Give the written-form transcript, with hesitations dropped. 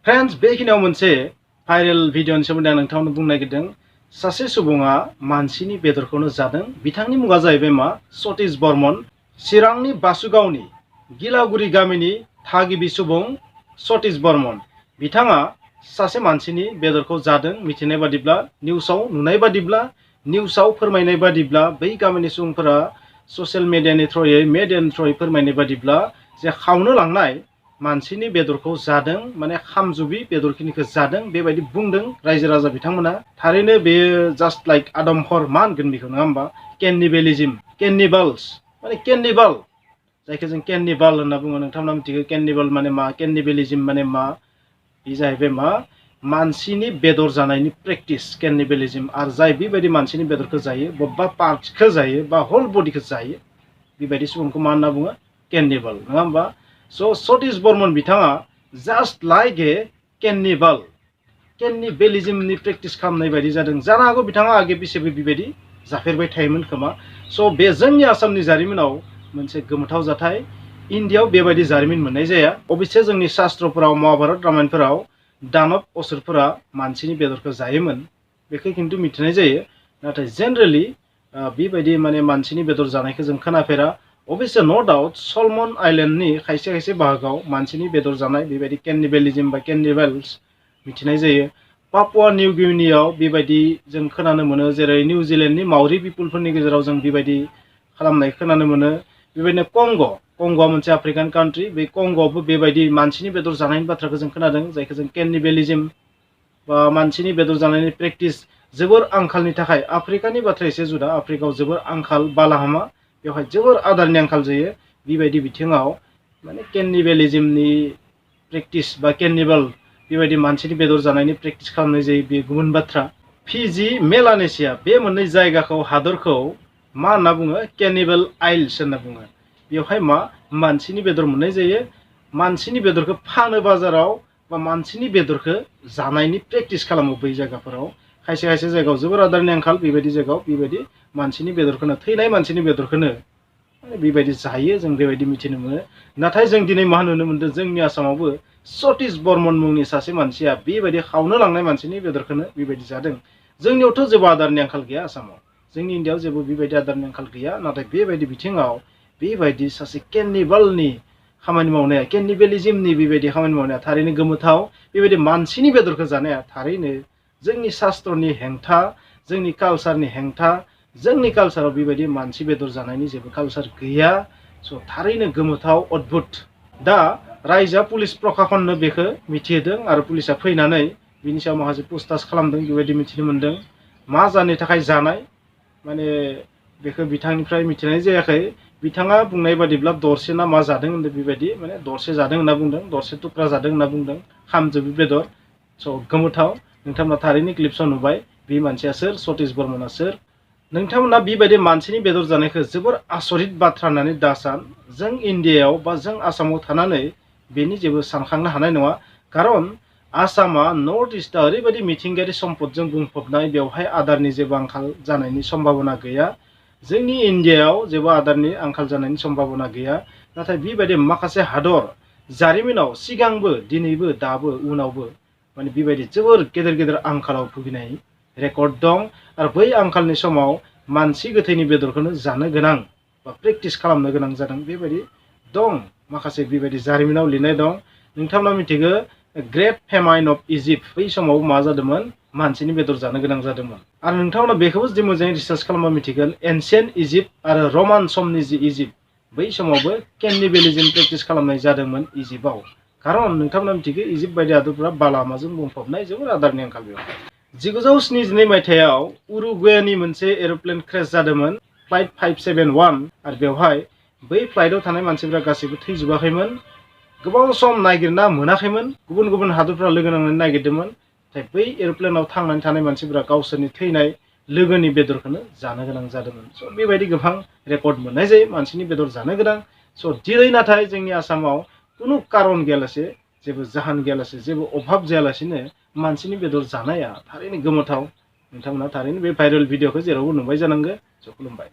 Friends बेखिनियाव मोनसे viral भिडिअनि सोमोन्दै आं नोंथांनो बुंनो नागिरदों। सासे सुबुङा मानसिनि बेदरखौनो जादों। बिथांनि मुङा जाहैबाय मा सतीश बर्मन। चिरांनि बासुगावनि गिलागुरि गामिनि थागिबि सुबुं सतीश बर्मन। बिथाङा सासे मानसिनि बेदरखौ जादों। मिथिनाय बादिब्ला निउसाव नुनाय बादिब्ला निउसाव फोरमायनाय बादिब्ला बै गामिनि सुबुंफोरा ससियेल मिडियानि थ्रुयै फोरमायनाय बादिब्ला जे खावनो लांनाय मानसिनि बेदरखौ जादों, माने खामजुबि बेदरखिनिखौ जादों बेबायदि बुंदों रायजो राजा बिथांमोना। थारैनो बेयो जास्ट लाइक आदमखर मा होनगोन बेखौ, नङा होमबा? कैनिबेलिज्म, कैनिबाल्स माने कैनिबाल, जायखौ जों कैनिबाल होनना बुङो। नोंथांमोना मिथिगौ कैनिबाल माने मा, कैनिबेलिज्म माने मा? बे जाहैबाय मा मानसिनि बेदर जानायनि प्रेक्टिस कैनिबेलिज्म। आरो जाय बेबायदि मानसिनि बेदरखौ जायो, बबेबा पार्ट्सखौ जायो बा होल बडिखौ जायो, बेबायदि सुबुंखौ मा होनना बुङो? कैनिबाल, नङा होमबा? स' सतीश बर्मन बिथाङा जास्ट लाइक ए कैनिबाल, कैनिबेलिज्मनि प्रेक्टिस खालामनाय बायदि जादों। जानो हागौ बिथाङा आगे पिछेबो बेबायदि जाफेरबाय थायोमोन खोमा। स' बे जोंनि आसामनि जारिमिनाव मोनसे गोमोथाव जाथाय। इन्डियायाव बेबायदि जारिमिन मोननाय जाया। अबयसे जोंनि शास्त्रफोराव महाभारत रामायणफोराव दानब असुरफोरा मानसिनि बेदरखौ जायोमोन, बेखौ खिन्थु मिथिनाय जायो। नाथाय जेनेरेलि बेबायदि माने मानसिनि बेदर जानायखौ जों खोनाफेरा। अबयसे नो डाउट सलमन आइलेण्डनि खायसे खायसे बाहागोआव मानसिनि बेदर जानाय बेबायदि कैनिबेलिज्म बा कैनिबाल्स मिथिनाय जायो। पापुआ निउ गिनियाव बेबायदि जों खोनानो मोनो। जेरै निउजिलेण्डनि मावरि पिपुलफोरनि गेजेराव जों बेबायदि खालामनाय खोनानो मोनो। बेबायदिनो कंग'आ मोनसे आफ्रिकान कान्ट्रि। बे कंग'आवबो बेबायदि मानसिनि बेदर जानायनि बाथ्राखौ जों खोनादों, जायखौ जों कैनिबेलिज्म बा मानसिनि बेदर जानायनि प्रेक्टिस जोबोर आंखालनि थाखाय। आफ्रिकानि बाथ्राया एसे जुदा। आफ्रिकायाव जोबोर आंखाल, बालाहामा, बेवहाय जोबोर आदारनि आंखाल जायो। बेबायदि बिथिङाव माने कैनिबेलिज्मनि प्रेक्टिस बा कैनिबाल बेबायदि मानसिनि बेदर जानायनि प्रेक्टिस खालामनाय जायो, बे गुबुन बाथ्रा। फिजी, मेलानेसिया बे मोननै जायगाखौ, हादरखौ मा होनना बुङो? कैनिबेल आइल्स होनना बुङो। बेवहाय मा मानसिनि बेदर मोननाय जायो। मानसिनि बेदरखौ फानो बाजाराव, बा मानसिनि बेदरखौ जानायनि प्रेक्टिस खालामो बै जायगाफोराव। खायसे खायसे जायगायाव जोबोर आदारनि आंखाल, बेबायदि जायगायाव बेबायदि मानसिनि बेदरखौनो, थैनाय मानसिनि बेदरखौनो बेबायदि जायो, जों बेबायदि मिथिनो मोनो। नाथाय जों दिनै मा नुनो मोनदों? जोंनि आसामावबो सतीश बर्मन मुंनि सासे मानसिया बेबायदि खावनो लांनाय मानसिनि बेदरखौनो बेबायदि जादों। जोंनियावथ' जेबो आदारनि आंखाल गैया आसामाव, जोंनि इन्डियायाव जेबो बेबायदि आदारनि आंखाल गैया। नाथाय बेबायदि बिथिङाव बेबायदि सासे कैनिबालनि खामानि मावनाया, कैनिबेलिज्मनि बेबायदि खामानि मावनाया थारैनो गोमोथाव। बेबायदि मानसिनि बेदरखौ जानाया थारैनो जोंनि शास्त्रनि हेंथा, जोंनि कालचारनि हेंथा। जोंनि कालचाराव बेबायदि मानसि बेदर जानायनि जेबो कालचार गैया। स' थारैनो गोमोथाव, अद्भुत। दा रायजोआ पुलिस प्रखाखननो बेखौ मिथिहोदों आरो पुलिसा फैनानै बिनि सायाव माखासे पुछताछ खालामदों, बेबायदि मिथिनो मोन्दों। मा जाहोननि थाखाय जानाय माने बेखौ बिथांनिफ्राय मिथिनाय जायाखै। बिथाङा बुंनाय बादिब्ला दरसे ना मा जादों होनदों, बेबायदि माने दरसे जादों होनना बुंदों, दरसे थुख्रा जादों होनना बुंदों, खामजुबि बेदर। स' गोमोथाव। नोंथांमोना थारैनो क्लिप्सआव नुबाय बे मानसिया सोर, सतीश बर्मनआ सोर। नोंथांमोना बेबायदि मानसिनि बेदर जानायखौ जोबोर आसरित बाथ्रा होननानै दासान। जों इन्डियायाव बा जों आसामाव थानानै बेनि जेबो सानखांनो हानाय नङा। खारन आसामा, नर्थ इस्टआ ओरैबायदि मिथिंगायारि सम्पदजों बुंफबनाय, बेवहाय आदारनि जेबो आंखाल जानायनि सम्भाबना गैया। जोंनि इन्डियायाव जेबो आदारनि आंखाल जानायनि सम्भाबना गैया। नाथाय बेबायदि माखासे हादर जारिमिनाव सिगांबो, दिनैबो, दाबो, उनावबो माने बेबायदि जोबोर गेदेर गेदेर आंखालाव भुगिनाय रेकर्ड दं। आरो बै आंखालनि समाव मानसि गोथैनि बेदरखौनो जानो गोनां बा प्रेक्टिस खालामनो गोनां जादों, बेबायदि दं। माखासे बेबायदि जारिमिनाव लिरनाय दं। नोंथांमोना मिथिगौ ग्रेट फेमाइन अफ इजिप्ट, बै समाव मा जादोंमोन? मानसिनि बेदर जानो गोनां जादोंमोन। आरो नोंथांमोना बेखौबो जुदि मोजाङै रिसार्च खालामबा मिथिगोन, एनसियेन्ट इजिप्ट आरो रमान समनि जि इजिप्ट, बै समावबो कैनिबेलिज्म प्रेक्टिस खालामनाय जादोंमोन इजिप्टआव। खारन नोंथांमोना मिथिगौ इजिप्ट बायदि हादरफोरा बालाहामाजों बुंफबनाय, जोबोर आदारनि आंखाल बेवहाय। 1972 मायथाइयाव उरुगुवेनि मोनसे एर'प्लेन क्रेश जादोंमोन, फ्लाइट 571। आरो बेवहाय बै फ्लाइटआव थानाय मानसिफ्रा गासैबो थैजोबाखैमोन। गोबाव सम नागिरना मोनाखैमोन। गुबुन गुबुन हादरफ्रा लोगो नांनानै नागिरदोंमोन। नाथाय बै एर'प्लेनाव थांनानै थानाय मानसिफ्रा गावसोरनि थैनाय लोगोनि बेदरखौनो जानो गोनां जादोंमोन। स' बेबायदि गोबां रेकर्ड मोननाय जायो मानसिनि बेदर जानो गोनां। स' दिनै नाथाय जोंनि आसामाव खुनु कारन गैयालासे, जेबो जाहोन गैयालासे, जेबो अभाब जायालासेनो मानसिनि बेदर जानाया थारैनो गोमोथाव। नोंथांमोना थारैनो बे भाइरेल भिडिअखौ जेरावबो नुबाय जानांगौ। स' खुलुमबाय।